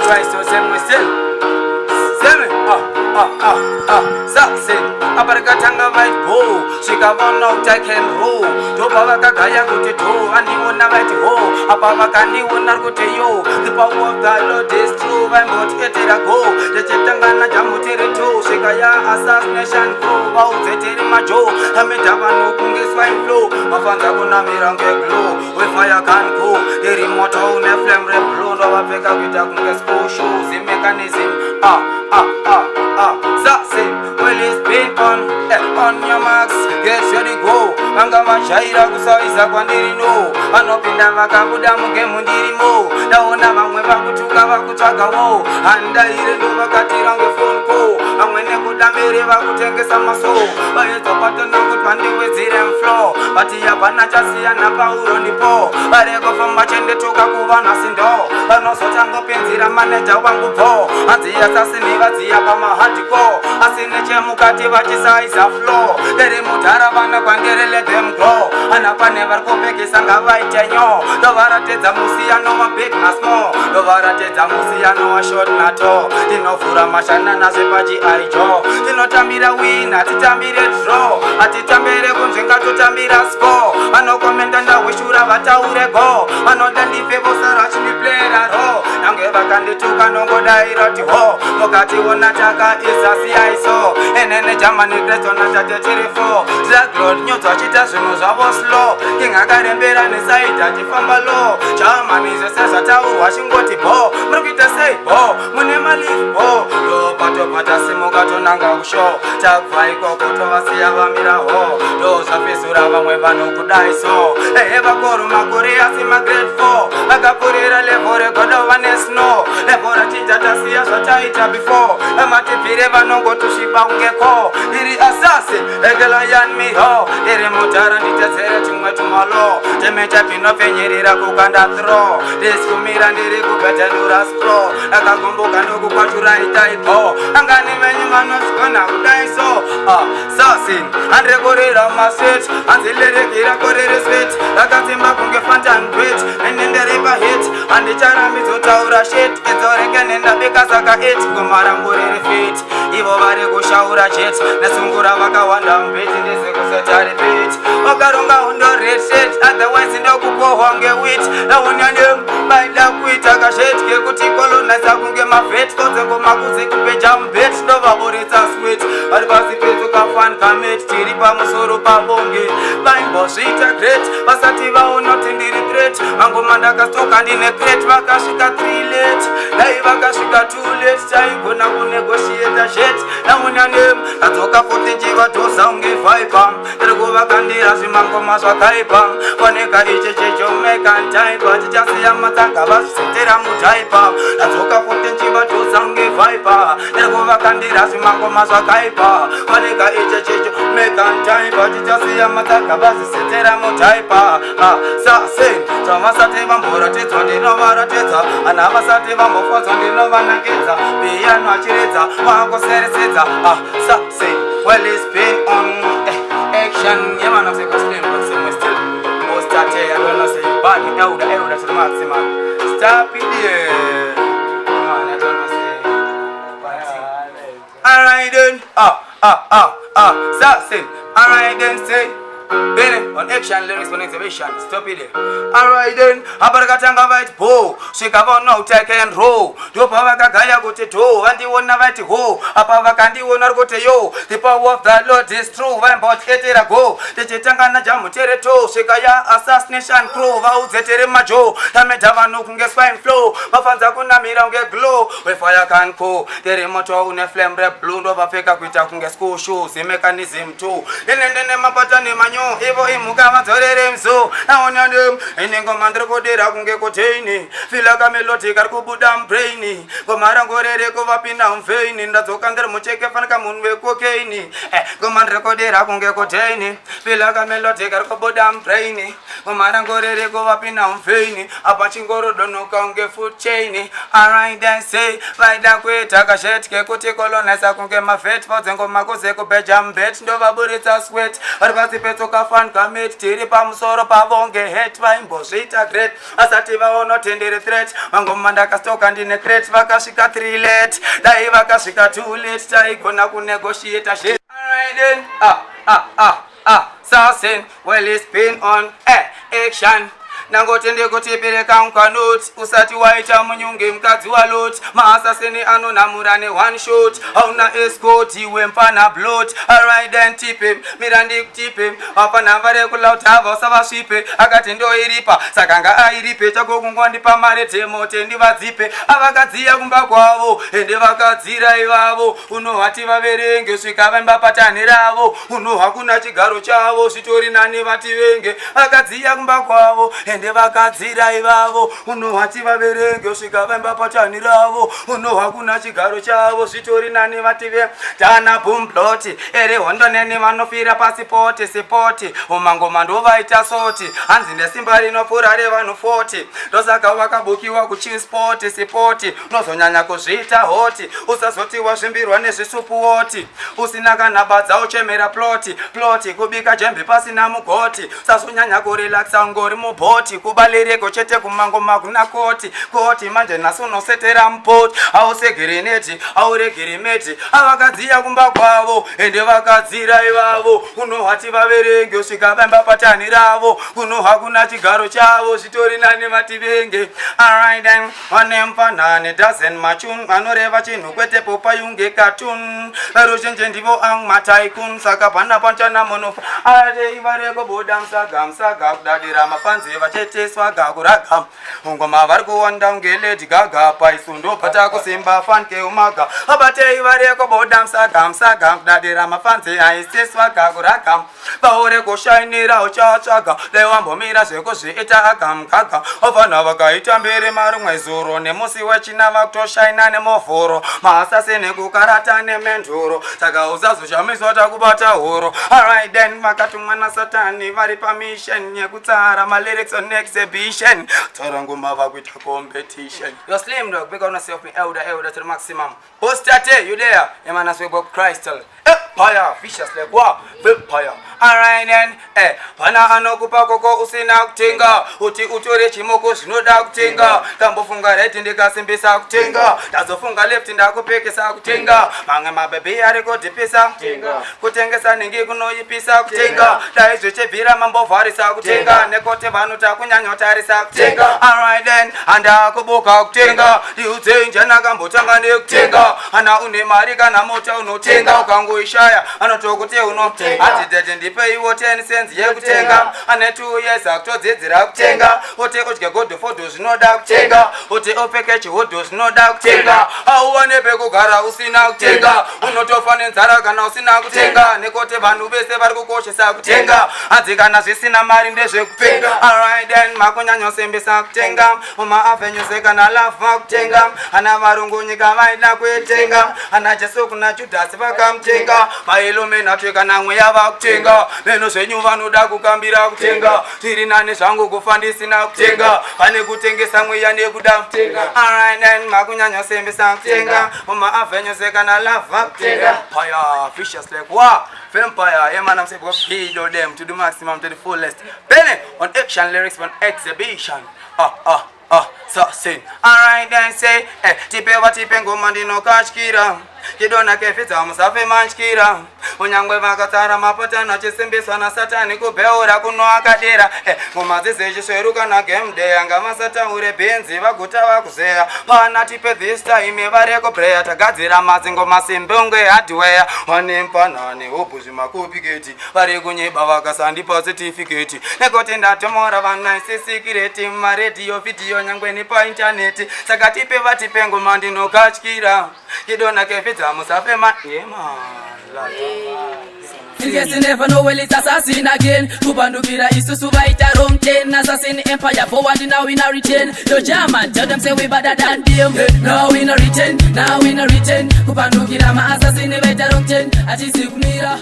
twice so same we still same success abarikatanga vai bo sikavona kuti I can roll ndopa vakagaya kuti do andiona vaiti ho apa vakandiona kuti yo the power of the Lord is true vaimbotietera go ndechitangana jamutiri tu svika ya assassination go vaudzeteri majo amedhava nokunge swine flow vafanza kunamira ngeglow wefire can go iri moto une flame reblow ndovapfeka kuita kunge school shoes mechanism success well it's been on your marks get ready go vanga vajaira kusaiza kwandiri no vanopinda vakabuda mugemu ndirimo ndaona vamwe vakutuka vakutsvagawo handaire ndo vakatira ngefone call vamwe nekudambere vakutengesa maso vaedzopatana kuti vandiwedzire mflow vati hapana chasiyana pauro ndipo varekofamba chendetuka kuva nhasi ndo vanozotangopinzira maneja wangu bvo hanziya sasini vadziya pamahadiko asi nechemukati vachisaiza flow deri mudhara vana kwandere them grow ana pane vari kupekesa ngavaite nyo ndovaratedza musiyano wa big na small ndovaratedza musiyano wa short na tall tinovhura mashana nazvepaji aijo tinotambira win hatitambire draw hatitambire kunzve ngatotambira score vanokomenda ndahweshura vataure go vanoda ndife vosara chindiplayera ro nange vakandituka nongodairati ho mukationa takaisa siyaiso enene jamani krestona chatetirifo zaglod nyodzwa chita zvinhu zvavo slow king akarembera nesaidi achifamba low jamani zvese zvataurwa chingoti bo muri kuita sei bo mune malive bo ndopatopata simuka tonanga kushow tabva ikoko tovasiya vamira ho ndozvapezura vamwe vanhu kudai so ehe vakoro makore asi magrade 4 vakapurira level regodova nesnow level rachinja tasiya zvataita before ematibvire vanongotusviba ungeko iri asasi egelayan miho iri mudhara nditedzere tumwe tumalo temechapinopfenyerera kukanda throw ndisikumira ndiri kubetanura spro akagumbuka ndokukwaturaitaipo angani menyu vanozvikona kudai so sasin andirekorera maswet anzilerekera korere swet rakatsimba kunge fantan gwet enendereipa hit handicharamidzotaura shet idzoreke nendabeka saka 8 gomarangorere fit ivo vari kushaura jet nesungura vakawanda mbeti ndizekusetari pit vakaronga hundo red set otherwise ndokukohwa ngewit naunyanem baida kuita kashet kekuti kolonisa kunge mavet kodzengomakuzi kupeja mbet ndovaburitsa swit vari pasi petokafan kamet tiri pamusoro pabonge vaimbozviita great vasati vaonoti ndiri threat vangomandakastoka ndine crate vakasvika 3 late dai vakasvika 2 late taigona kunegotiata shet naunyanem adzoka futi njivadoza unge vipa iri kuvakandira zvimangoma zvakaipa koneka ichi chichomekantaipa chichasiya matsanga vazvisetera mutaipa adzoka futi njivadoza unge vipa iri kuvakandira zvimangoma zvakaipa koneka ichi chichomekantaipa chichasiya matsanga vazvisetera mutaipa sasen zvavasati vamboratidzwa ndinovaratidza ana vasati vambofadzwa ndinovanakidza piyano achiridza vakuseresedza sasen well it's been on action yeah man I'm saying we're still most started I don't know say bad me elder to the maximum stop it there man I don't know say alright then sasen alright then say Bene, on action lyrics for exhibition. Stop it there. Alright then, abarakatanga vai bo, sikavona utake and roll. Dopa vakagaya kuti do, vandiona vati ho, apa vakandiona kuti yo. The power of the Lord is true. Vaimbothetera go. Tichitangana jamutere to, sikaya assassination crew, vaudzetere majo. Tamedhava nokunge swine flow, vafanza kunamira unge glow. Wefire can go, tere moto une flame reblow, ndovapfeka kuita kunge school shoes, mechanism too. Inendene mapatani manyo ivo imuka vadzorere mzo naonyanem inengomandirikodera kunge koteini filaka meloti kari kubuda mbraini gomarangorere kuvapinda mveini ndadzoka ndiri mucheke fanika munhu wekokeini gomandirekodera kunge koteini filaka meloti kari kubuda mbraini gomarangorere kuvapinda mveini apa chingorodonoka kunge food chain alright then say vaida kuita kashetke kuti kolonisa kunge mavet vodzengomakuze kubeja mbet ndovaburitsa sweat vari pasi petso Takasoka fan commit tiri pamusoro pavonge hate vaimbozviita great asati vaona tendere threat mangoma ndakastoka ndine crate vakasvika 3 late dai vakasvika 2 late taigona kunegotiate shit. Alright then Sasin, well it's been on action. Nangotende kutipereka mkanoti usati waita munyunge mkadzi wa lot maasasini anonamurane one shot hauna escort iwe mpana blot. Alright then tip him mirandi tip him apana vare kulautava usavasvipe akati ndo iripa sakanga airipe chakokungwandipa mare temote ndivadzipe avakadziya kumba kwavo ende vakadzira ivavo unohati vaverenge svika vaimba patani ravo unohwa kuna chigaro chavo zvitori nani vati venge vakadziya kumba kwavo ende vakadzira ivavo unohwati vaverenge svika vaimba patani ravo unohwa kuna chigaro chavo zvitori nani vati venge tana bumploti ere hondo neni vanofira pasipoti sipoti umangoma ndovaita soti hanzi nesimba rinopfuura revanhu 40 ndosaka vakabukiwa kuchispoti sipoti unozonyanya kuzviita hoti usazoti wazvimbirwa nezvisupuoti usina kana badza uchemera ploti kubika jembe pasina mugoti usazonyanya kurelaxa ungori mubhoti kubalereko chete kumangoma kuna koti manje nhasi unosetera mupoti ausegirineti auregirimeti avakadziya kumba kwavo ende vakadzira ivavo unohwati vaverenge usvika vaimba patani ravo unohwa kuna chigaro chavo zvitori nani vati venge. Alright then vanempanane dozen machun vanoreva chinhu kwete popayunge cartoon veruzhinji ndivo angmataikun saka pana panchana monofa ate ivareko boda msaga kudadira mafanzi vacheteswa gakuraga ngoma vari kuwanda unge Lady Gaga paisundo pata kusimba fanke umaga abate ivareko boda msaga kudadira mafanzi aiseswa gakuraga vaore kushainira uchatsvaga lewambomira zvekuzviita agamgaga ofana vakaita mberi marumwe zuro nemusi wechina vakutoshaina nemovhoro maasase nekukarata nemenduro saka usazoshamiswa takubata horo. Alright then vakatumwa nasatani vari pamishen yekutsara malyrics on exhibition tsara ngoma vakuita competition. You're slim dog, big on yourself, me elder to the maximum. Hostate, you there? Emana swebo crystal Empire, vicious like what? Vampire. Alright then, pana anokupa koko usina kutenga uti utore chimoko zvinoda kutenga tambofunga right ndikasimbisa kutenga ndazofunga left ndakupekesa kutenga mamwe mabebe ariko dhipisa kutengesa ningi kunoipisa kutenga dai zvichibvira mambovharisa kutenga nekote vanota kunyanya utarisa kutenga. Alright then, andakubuka kutenga ndiudze njanakambotanga nekutenga ana une mari kana mota unotenga ukangoishaya anotokuti atitete ndipe iwo 10 cents yekutenga ane 2 years akutodzidzira kutenga uti udye godhofodo zvinoda kutenga uti upfeke chihodho zvinoda kutenga auwane pekugara usina kutenga unotofa nenzara kana usina kutenga nekote vanhu vese vari kukoshesa kutenga hanzi kana zvisina mari ndezvekupenga. Alright then makunyanya usembesa kutenga umaavenyuse kana lavha kutenga ana varungu nyika vaida kuitenga ana Jesu kuna Judasi vakamutenga mailomena kana mweya vakutenga meno zvenyu vanoda kukambira kutenga tiri nane zvangu kufa ndisina kutenga pane kutengesa mweya nekuda kutenga. Alright then makunyanya usembesa kutenga umaavenyuse kana lavha kutenga Empire, vicious like what? Vampire, yeah man, I'm saying kill them to the maximum, to the fullest. Penny on action lyrics on exhibition. Sasin. Alright then say, tipe vatipe ngoma ndinokashkira kidona kefidza musafe manchkira unyangwe vakatsara mapatana chisimbiswa nasatani kubeura kuno akadera ngoma dzezechisweruka nagame day anga masataure benzi vaguta vakuzeya pana tipe this time vareko prayer tagadzira mazingo masimbonge hardware vanempanane obhuzvi makopiketi vari kunyeba vakasandipa certificate nekoti ndatomora vanaisi sikireti maredhiyo vhidhiyo nyangwe nepaintaneti saka tipe vatipe ngoma ndinokatyira kidona kefidza musafe You guys never know well it's assassin again. Kupandukira isusu vaita wrong chain. Assassin empire forward now we not retain. Yo German tell them say we better than them. Now we not retain. Kupandukira ma assassin vaita wrong chain. Ati sigmira